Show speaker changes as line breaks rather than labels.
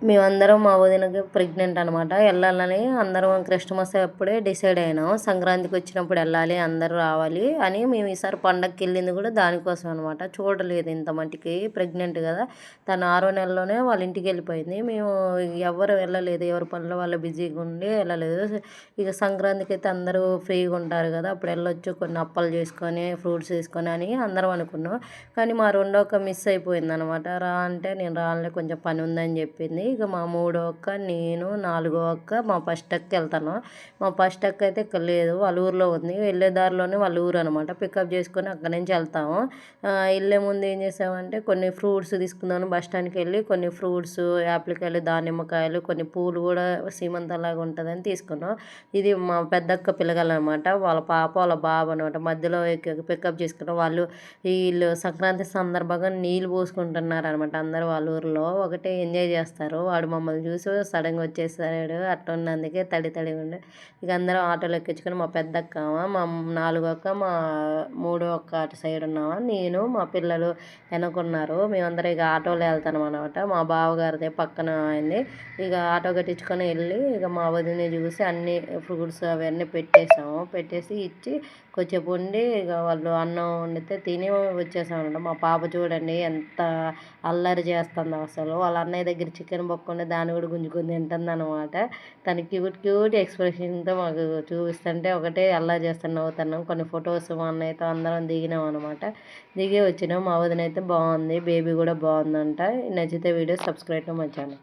మేమందరం మా వదినకి ప్రెగ్నెంట్ అనమాట. ఎళ్ళాలని అందరం క్రిస్టమస్ అప్పుడే డిసైడ్ అయినాం. సంక్రాంతికి వచ్చినప్పుడు ఎళ్ళాలి, అందరూ రావాలి అని మేము ఈసారి పండగకెళ్ళింది కూడా దానికోసం అనమాట. చూడలేదు ఇంత మట్టికి ప్రెగ్నెంట్ కదా! తను 6వ నెలలోనే వాళ్ళ ఇంటికెళ్ళిపోయింది. మేము ఎవ్వరు వెళ్ళలేదు. ఎవరి పనిలో వాళ్ళు బిజీగా ఉండి వెళ్ళలేదు. ఇక సంక్రాంతికైతే అందరూ ఫ్రీగా ఉంటారు కదా! అప్పుడు వెళ్ళొచ్చు, కొన్ని అప్పాలు చేసుకొని, ఫ్రూట్స్ తీసుకొని అని అందరం అనుకున్నాం. కానీ మా రెండో అక్క మిస్ అయిపోయిందనమాట. రా అంటే నేను రానులే కొంచెం పని ఉందని చెప్పింది. ఇక మా మూడో అక్క, నేను, నాలుగో అక్క, మా ఫస్ట్ అక్క వెళ్తాను. మా ఫస్ట్ అక్క అయితే ఇక్కడ లేదు, వాళ్ళ ఊర్లో ఉంది. వెళ్ళే దారిలోనే వాళ్ళ ఊరు అనమాట. పికప్ చేసుకొని అక్కడి నుంచి వెళ్తాము. వెళ్ళే ముందు ఏం చేసామంటే కొన్ని ఫ్రూట్స్ తీసుకుందామని బస్ స్టాండ్కి వెళ్ళి కొన్ని ఫ్రూట్స్, యాప్లికాయలు, దానిమ్మకాయలు, కొన్ని పూలు కూడా సీమంతంలాగా ఉంటుందని తీసుకున్నాం. ఇది మా పెద్దక్క పిల్లగాలన్నమాట. వాళ్ళ పాప వాళ్ళ బాబు అనమాట. మధ్యలో పికప్ చేసుకున్నాం. వాళ్ళు వీళ్ళు సంక్రాంతి సందర్భంగా నీళ్ళు పోసుకుంటున్నారు అనమాట. అందరూ వాళ్ళ ఊర్లో ఒకటే ఎంజాయ్ చేస్తారు. వాడు మమ్మల్ని చూసి సడన్గా వచ్చేసాడు. అట్లా ఉన్నందుకే తడి తడిగా ఉండే. ఇక అందరం ఆటోలో ఎక్కించుకొని మా పెద్దక్క, మా నాలుగో అక్క, మా మూడో అక్క అటు సైడ్ ఉన్నామా, నేను మా పిల్లలు వెనకున్నారు. మేమందరం ఇక ఆటోలో వెళ్తాం అనమాట. మా బావగారిదే పక్కన అయింది. ఇక ఆటో కట్టించుకొని వెళ్ళి ఇక మా వదిన చూసి అన్ని ఫ్రూట్స్ అవన్నీ పెట్టేసాము. పెట్టేసి ఇచ్చి కొంచెంసేపు ఉండి ఇక వాళ్ళు అన్నం వండితే తిని వచ్చేసామన్నమాట. మా పాప చూడండి ఎంత అల్లరి చేస్తుందో అసలు. వాళ్ళ అన్నయ్య దగ్గర చికెన్ బొక్క దాన్ని కూడా గుంజుకొని తింటుందన్నమాట. తన క్యూట్ క్యూట్ ఎక్స్ప్రెషన్తో మాకు చూపిస్తుంటే ఒకటే అల్లరి చేస్తాను, నవ్వుతున్నాం. కొన్ని ఫొటోస్ మా అన్నయ్యతో అందరం దిగినాం అనమాట. దిగి వచ్చినాం. మా వదిన అయితే బాగుంది, బేబీ కూడా బాగుందంట. నచ్చితే video subscribe to my channel.